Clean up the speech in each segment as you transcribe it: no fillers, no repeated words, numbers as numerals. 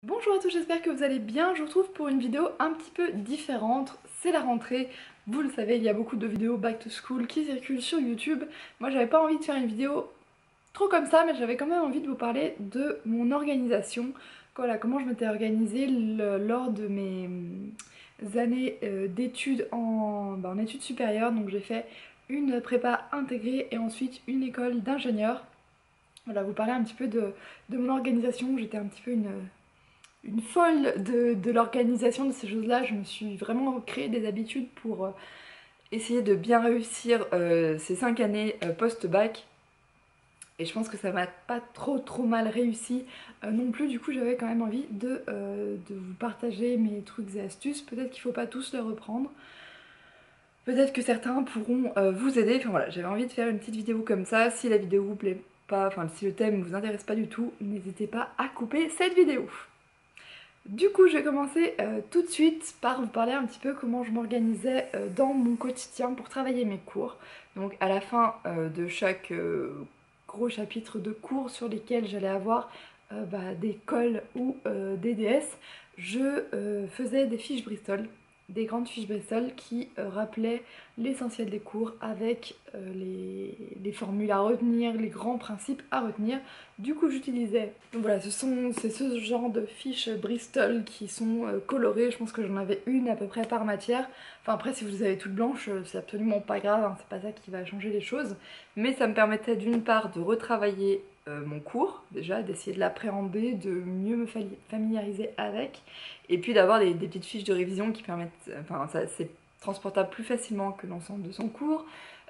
Bonjour à tous, j'espère que vous allez bien. Je vous retrouve pour une vidéo un petit peu différente. C'est la rentrée. Vous le savez, il y a beaucoup de vidéos back to school qui circulent sur YouTube. Moi, j'avais pas envie de faire une vidéo trop comme ça, mais j'avais quand même envie de vous parler de mon organisation. Voilà, comment je m'étais organisée lors de mes années d'études en études supérieures. Donc j'ai fait une prépa intégrée et ensuite une école d'ingénieur. Voilà, vous parler un petit peu de mon organisation. J'étais un petit peu une folle de l'organisation de ces choses-là. Je me suis vraiment créé des habitudes pour essayer de bien réussir ces 5 années post-bac. Et je pense que ça m'a pas trop mal réussi non plus. Du coup, j'avais quand même envie de vous partager mes trucs et astuces. Peut-être qu'il faut pas tous les reprendre. Peut-être que certains pourront vous aider. Enfin voilà, j'avais envie de faire une petite vidéo comme ça. Si la vidéo vous plaît pas, enfin si le thème vous intéresse pas du tout, n'hésitez pas à couper cette vidéo. Du coup, je vais commencer tout de suite par vous parler un petit peu comment je m'organisais dans mon quotidien pour travailler mes cours. Donc à la fin de chaque gros chapitre de cours sur lesquels j'allais avoir des cols ou des DS, je faisais des fiches Bristol, des grandes fiches Bristol qui rappelaient l'essentiel des cours avec les formules à retenir, les grands principes à retenir. Du coup, j'utilisais. Donc voilà, c'est ce genre de fiches Bristol qui sont colorées. Je pense que j'en avais une à peu près par matière. Enfin, après, si vous avez toute blanche, c'est absolument pas grave, hein, c'est pas ça qui va changer les choses. Mais ça me permettait d'une part de retravailler mon cours, déjà, d'essayer de l'appréhender, de mieux me familiariser avec, et puis d'avoir des petites fiches de révision qui permettent. Enfin, ça, c'est transportable plus facilement que l'ensemble de son cours.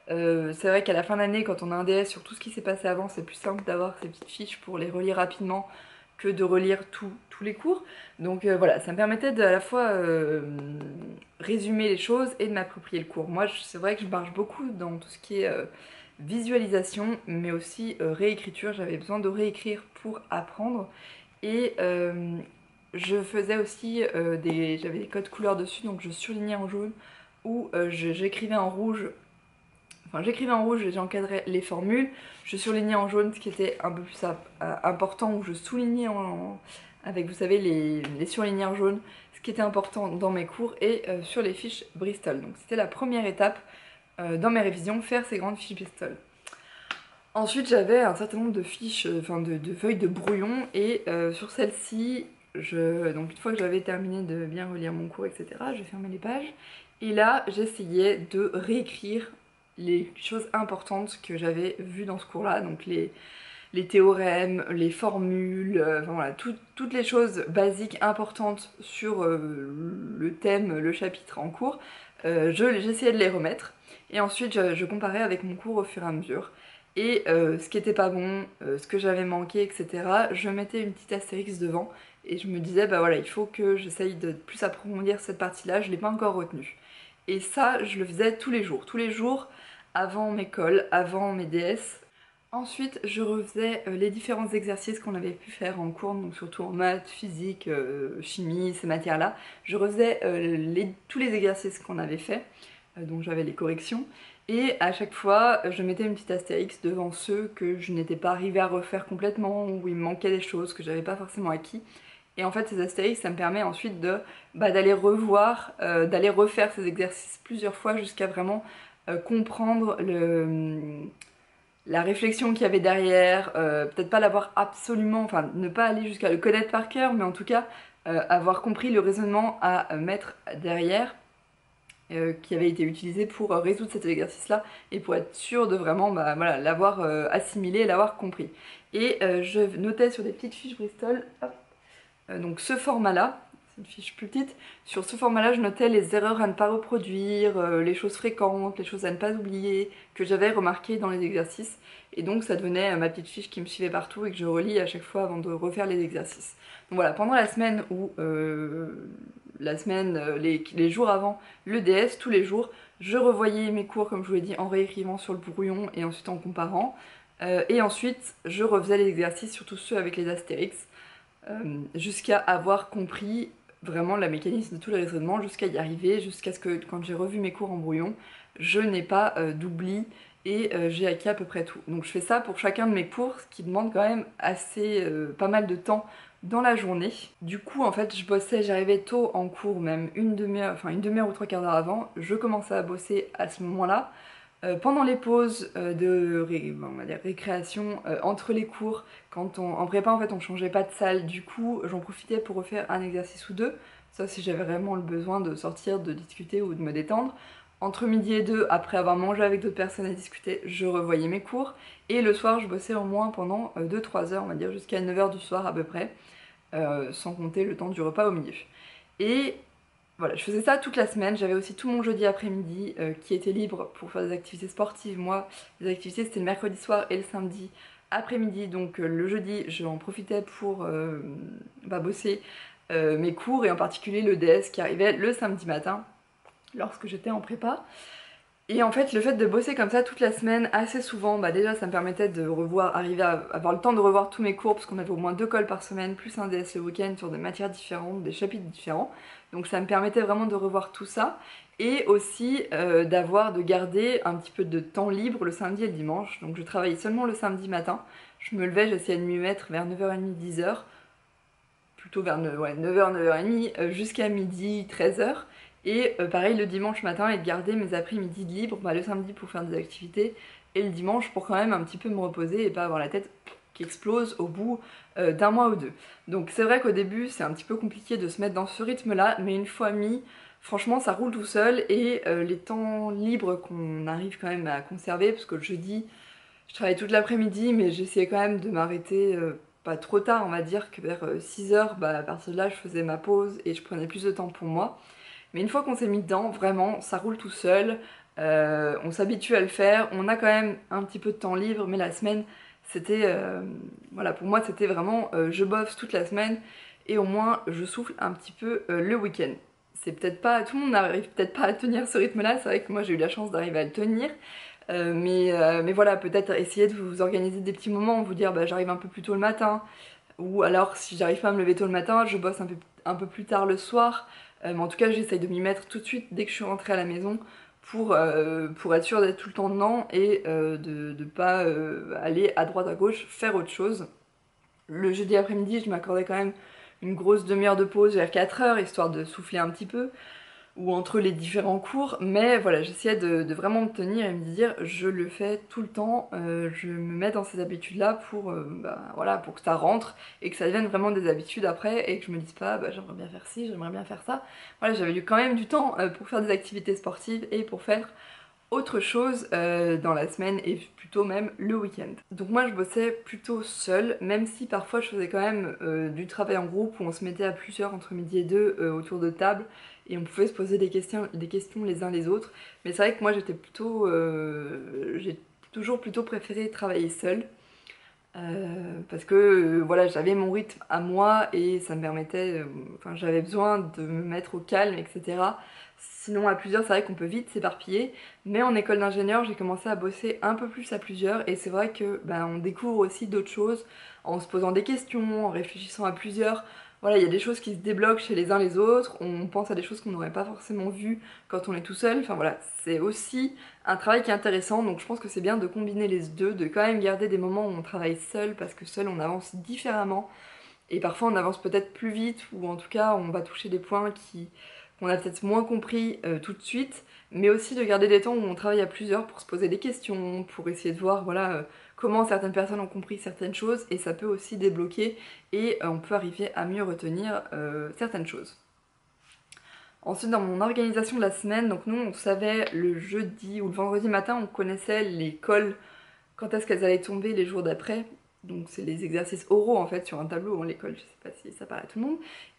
C'est vrai qu'à la fin d'année, quand on a un DS sur tout ce qui s'est passé avant, c'est plus simple d'avoir ces petites fiches pour les relire rapidement que de relire tous les cours. Donc voilà, ça me permettait de à la fois résumer les choses et de m'approprier le cours. Moi, c'est vrai que je marche beaucoup dans tout ce qui est visualisation, mais aussi réécriture. J'avais besoin de réécrire pour apprendre. Et je faisais aussi j'avais des codes couleurs dessus, donc je surlignais en jaune ou j'écrivais en rouge. Enfin, j'écrivais en rouge et j'encadrais les formules. Je surlignais en jaune ce qui était un peu plus important, ou je soulignais avec, vous savez, les surligneurs jaunes, ce qui était important dans mes cours et sur les fiches Bristol. Donc c'était la première étape dans mes révisions, faire ces grandes fiches Bristol. Ensuite, j'avais un certain nombre de fiches, enfin de feuilles de brouillon, et sur celle-ci, donc une fois que j'avais terminé de bien relire mon cours, etc., je fermais les pages. Et là, j'essayais de réécrire les choses importantes que j'avais vues dans ce cours-là, donc les théorèmes, les formules, enfin voilà, toutes les choses basiques importantes sur le thème, le chapitre en cours. J'essayais de les remettre. Et ensuite, je comparais avec mon cours au fur et à mesure. Et ce qui était pas bon, ce que j'avais manqué, etc., je mettais une petite astérix devant. Et je me disais, bah voilà, il faut que j'essaye de plus approfondir cette partie-là, je l'ai pas encore retenue. Et ça, je le faisais tous les jours, avant mes cols, avant mes DS. Ensuite, je refaisais les différents exercices qu'on avait pu faire en cours, donc surtout en maths, physique, chimie, ces matières-là. Je refaisais tous les exercices qu'on avait fait, donc j'avais les corrections. Et à chaque fois, je mettais une petite astérix devant ceux que je n'étais pas arrivée à refaire complètement, où il me manquait des choses que j'avais pas forcément acquis. Et en fait, ces astérix, ça me permet ensuite d'aller revoir, d'aller refaire ces exercices plusieurs fois jusqu'à vraiment comprendre la réflexion qu'il y avait derrière, peut-être pas l'avoir absolument, enfin ne pas aller jusqu'à le connaître par cœur, mais en tout cas avoir compris le raisonnement à mettre derrière qui avait été utilisé pour résoudre cet exercice-là et pour être sûr de vraiment bah, voilà, l'avoir assimilé, l'avoir compris. Et je notais sur des petites fiches Bristol, hop, donc ce format-là, c'est une fiche plus petite, sur ce format-là je notais les erreurs à ne pas reproduire, les choses fréquentes, les choses à ne pas oublier, que j'avais remarquées dans les exercices, et donc ça devenait ma petite fiche qui me suivait partout et que je relis à chaque fois avant de refaire les exercices. Donc voilà, pendant la semaine où les jours avant le DS, tous les jours, je revoyais mes cours comme je vous l'ai dit en réécrivant sur le brouillon et ensuite en comparant. Et ensuite, je refaisais les exercices, surtout ceux avec les astérix, jusqu'à avoir compris vraiment la mécanisme de tous les raisonnements, jusqu'à y arriver, jusqu'à ce que quand j'ai revu mes cours en brouillon, je n'ai pas d'oubli et j'ai acquis à peu près tout. Donc je fais ça pour chacun de mes cours, ce qui demande quand même assez pas mal de temps dans la journée. Du coup en fait je bossais, j'arrivais tôt en cours, même une demi-heure ou trois quarts d'heure avant, je commençais à bosser à ce moment-là. Pendant les pauses on va dire récréation, entre les cours, en prépa en fait on changeait pas de salle, du coup j'en profitais pour refaire un exercice ou deux, ça si j'avais vraiment le besoin de sortir, de discuter ou de me détendre. Entre midi et deux, après avoir mangé avec d'autres personnes et discuté, je revoyais mes cours, et le soir je bossais au moins pendant 2-3 heures, on va dire jusqu'à 9 h du soir à peu près, sans compter le temps du repas au milieu. Et voilà, je faisais ça toute la semaine. J'avais aussi tout mon jeudi après-midi qui était libre pour faire des activités sportives. Moi, les activités c'était le mercredi soir et le samedi après-midi. Donc le jeudi, j'en profitais pour bosser mes cours, et en particulier le DS qui arrivait le samedi matin lorsque j'étais en prépa. Et en fait, le fait de bosser comme ça toute la semaine, assez souvent, déjà ça me permettait de arriver à avoir le temps de revoir tous mes cours, parce qu'on avait au moins 2 cols par semaine, plus un DS le week-end sur des matières différentes, des chapitres différents. Donc ça me permettait vraiment de revoir tout ça, et aussi de garder un petit peu de temps libre le samedi et le dimanche. Donc je travaillais seulement le samedi matin, je me levais, j'essayais de m'y mettre vers 9h30, 10h, plutôt vers 9h, 9h30, jusqu'à midi, 13h. Et pareil le dimanche matin, et de garder mes après-midi libres, le samedi pour faire des activités, et le dimanche pour quand même un petit peu me reposer et pas avoir la tête qui explose au bout d'un mois ou deux. Donc c'est vrai qu'au début c'est un petit peu compliqué de se mettre dans ce rythme là, mais une fois mis, franchement ça roule tout seul. Et les temps libres qu'on arrive quand même à conserver, parce que le jeudi je travaillais toute l'après-midi, mais j'essayais quand même de m'arrêter pas trop tard, on va dire que vers 6h, à partir de là je faisais ma pause et je prenais plus de temps pour moi. Mais une fois qu'on s'est mis dedans, vraiment, ça roule tout seul, on s'habitue à le faire, on a quand même un petit peu de temps libre, mais la semaine, c'était, voilà, pour moi c'était vraiment, je bosse toute la semaine, et au moins je souffle un petit peu le week-end. C'est peut-être pas, tout le monde n'arrive peut-être pas à tenir ce rythme-là, c'est vrai que moi j'ai eu la chance d'arriver à le tenir, mais voilà, peut-être essayer de vous organiser des petits moments, vous dire j'arrive un peu plus tôt le matin, ou alors si j'arrive pas à me lever tôt le matin, je bosse un peu plus tard le soir. Mais en tout cas j'essaye de m'y mettre tout de suite dès que je suis rentrée à la maison pour être sûre d'être tout le temps dedans, et de ne pas aller à droite à gauche faire autre chose. Le jeudi après-midi je m'accordais quand même une grosse demi-heure de pause vers 4 heures, histoire de souffler un petit peu, ou entre les différents cours, mais voilà, j'essayais de vraiment me tenir et me dire je le fais tout le temps, je me mets dans ces habitudes là pour, voilà, pour que ça rentre et que ça devienne vraiment des habitudes après, et que je me dise pas j'aimerais bien faire ci, j'aimerais bien faire ça. Voilà, j'avais eu quand même du temps pour faire des activités sportives et pour faire autre chose dans la semaine, et plutôt même le week-end. Donc moi je bossais plutôt seule, même si parfois je faisais quand même du travail en groupe où on se mettait à plusieurs entre midi et deux autour de table, et on pouvait se poser des questions les uns les autres. Mais c'est vrai que moi j'ai toujours plutôt préféré travailler seule. Parce que voilà, j'avais mon rythme à moi, et ça me permettait, j'avais besoin de me mettre au calme, etc. Sinon à plusieurs c'est vrai qu'on peut vite s'éparpiller, mais en école d'ingénieur j'ai commencé à bosser un peu plus à plusieurs, et c'est vrai que on découvre aussi d'autres choses en se posant des questions, en réfléchissant à plusieurs. Voilà, il y a des choses qui se débloquent chez les uns les autres, on pense à des choses qu'on n'aurait pas forcément vues quand on est tout seul. Enfin voilà, c'est aussi un travail qui est intéressant, donc je pense que c'est bien de combiner les deux, de quand même garder des moments où on travaille seul, parce que seul on avance différemment, et parfois on avance peut-être plus vite, ou en tout cas on va toucher des points qu'on a peut-être moins compris tout de suite, mais aussi de garder des temps où on travaille à plusieurs pour se poser des questions, pour essayer de voir voilà, comment certaines personnes ont compris certaines choses, et ça peut aussi débloquer, et on peut arriver à mieux retenir certaines choses. Ensuite, dans mon organisation de la semaine, donc nous on savait le jeudi ou le vendredi matin, on connaissait les cols, quand est-ce qu'elles allaient tomber les jours d'après. Donc c'est les exercices oraux en fait sur un tableau, l'école, je sais pas si ça parle à tout le monde,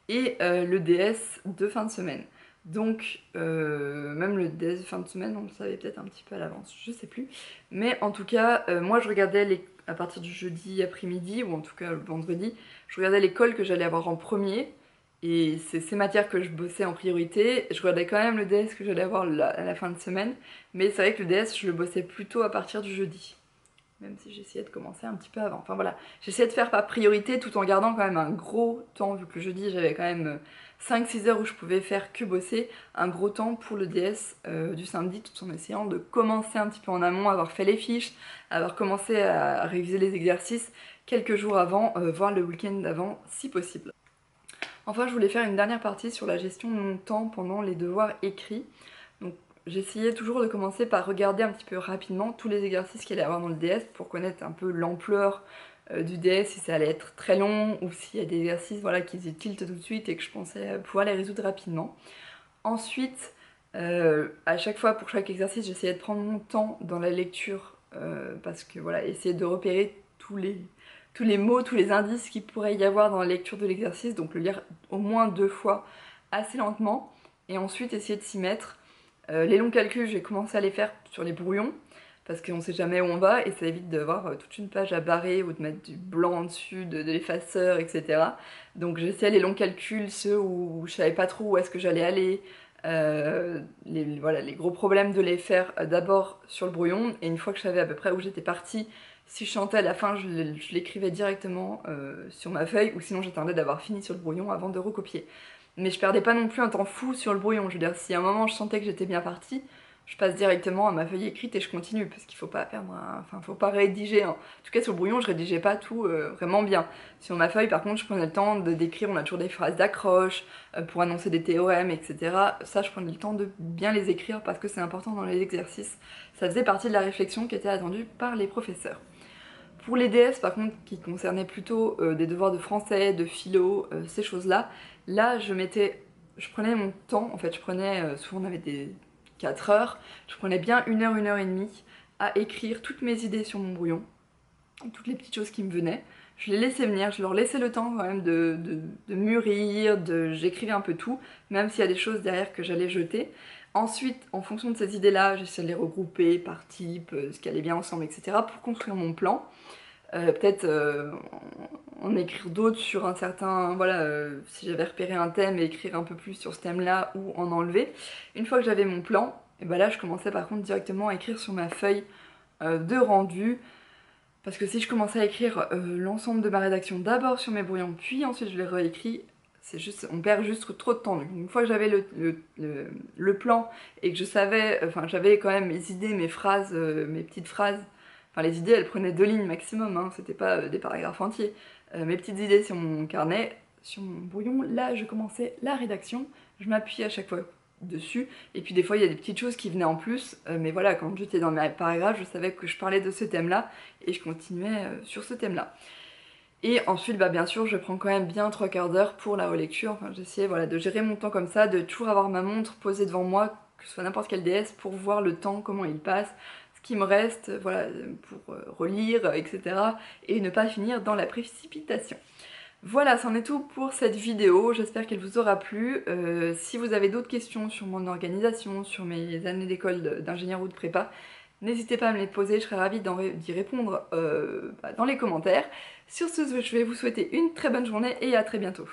et le DS de fin de semaine. Donc même le DS de fin de semaine on le savait peut-être un petit peu à l'avance, je sais plus. Mais en tout cas moi je regardais à partir du jeudi après-midi, ou en tout cas le vendredi, je regardais les cols que j'allais avoir en premier, et c'est ces matières que je bossais en priorité. Je regardais quand même le DS que j'allais avoir à la fin de semaine, mais c'est vrai que le DS je le bossais plutôt à partir du jeudi, même si j'essayais de commencer un petit peu avant. Enfin voilà, j'essayais de faire par priorité tout en gardant quand même un gros temps, vu que le jeudi j'avais quand même 5-6 heures où je pouvais faire que bosser, un gros temps pour le DS du samedi, tout en essayant de commencer un petit peu en amont, avoir fait les fiches, avoir commencé à réviser les exercices, quelques jours avant, voire le week-end d'avant si possible. Enfin, je voulais faire une dernière partie sur la gestion de mon temps pendant les devoirs écrits. Donc j'essayais toujours de commencer par regarder un petit peu rapidement tous les exercices qu'il allait y avoir dans le DS pour connaître un peu l'ampleur du DS, si ça allait être très long ou s'il y a des exercices voilà, qui faisaient tilt tout de suite et que je pensais pouvoir les résoudre rapidement. Ensuite, à chaque fois pour chaque exercice, j'essayais de prendre mon temps dans la lecture parce que voilà, essayer de repérer tous les mots, tous les indices qu'il pourrait y avoir dans la lecture de l'exercice, donc le lire au moins 2 fois assez lentement et ensuite essayer de s'y mettre. Les longs calculs, j'ai commencé à les faire sur les brouillons parce qu'on sait jamais où on va et ça évite d'avoir toute une page à barrer ou de mettre du blanc dessus, de l'effaceur, etc. Donc j'essayais les longs calculs, ceux où je savais pas trop où est-ce que j'allais aller, voilà, les gros problèmes de les faire d'abord sur le brouillon et une fois que je savais à peu près où j'étais partie, si je chantais à la fin, je l'écrivais directement sur ma feuille ou sinon j'attendais d'avoir fini sur le brouillon avant de recopier. Mais je perdais pas non plus un temps fou sur le brouillon, je veux dire si à un moment je sentais que j'étais bien partie, je passe directement à ma feuille écrite et je continue parce qu'il faut pas perdre enfin faut pas rédiger. En tout cas sur le brouillon je rédigeais pas tout vraiment bien. Sur ma feuille par contre je prenais le temps de d'écrire, on a toujours des phrases d'accroche pour annoncer des théorèmes etc. Ça je prenais le temps de bien les écrire parce que c'est important dans les exercices. Ça faisait partie de la réflexion qui était attendue par les professeurs. Pour les DS par contre qui concernaient plutôt des devoirs de français, de philo, ces choses là, là je prenais mon temps, en fait je prenais, souvent on avait des 4 heures, je prenais bien 1 heure et demie à écrire toutes mes idées sur mon brouillon, toutes les petites choses qui me venaient. Je les laissais venir, je leur laissais le temps quand même de mûrir, j'écrivais un peu tout, même s'il y a des choses derrière que j'allais jeter. Ensuite, en fonction de ces idées-là, j'essaie de les regrouper par type, ce qui allait bien ensemble, etc. pour construire mon plan. Peut-être en écrire d'autres sur un certain... Voilà, si j'avais repéré un thème et écrire un peu plus sur ce thème-là ou en enlever. Une fois que j'avais mon plan, et ben là je commençais par contre directement à écrire sur ma feuille de rendu. Parce que si je commençais à écrire l'ensemble de ma rédaction d'abord sur mes brouillons, puis ensuite je les réécris, c'est juste, on perd juste trop de temps. Donc une fois que j'avais le plan et que je savais, enfin j'avais quand même mes idées, mes phrases, mes petites phrases, enfin les idées elles prenaient 2 lignes maximum, hein, c'était pas des paragraphes entiers. Mes petites idées sur mon carnet, sur mon brouillon, là je commençais la rédaction, je m'appuyais à chaque fois dessus, et puis des fois il y a des petites choses qui venaient en plus, mais voilà, quand j'étais dans mes paragraphes, je savais que je parlais de ce thème-là, et je continuais sur ce thème-là. Et ensuite, bah, bien sûr, je prends quand même bien 3/4 d'heure pour la relecture, enfin, j'essayais voilà, de gérer mon temps comme ça, de toujours avoir ma montre posée devant moi, que ce soit n'importe quel DS, pour voir le temps, comment il passe, ce qui me reste, voilà, pour relire, etc. Et ne pas finir dans la précipitation. Voilà, c'en est tout pour cette vidéo, j'espère qu'elle vous aura plu. Si vous avez d'autres questions sur mon organisation, sur mes années d'école d'ingénieur ou de prépa, n'hésitez pas à me les poser, je serais ravie d'y répondre dans les commentaires. Sur ce, je vais vous souhaiter une très bonne journée et à très bientôt.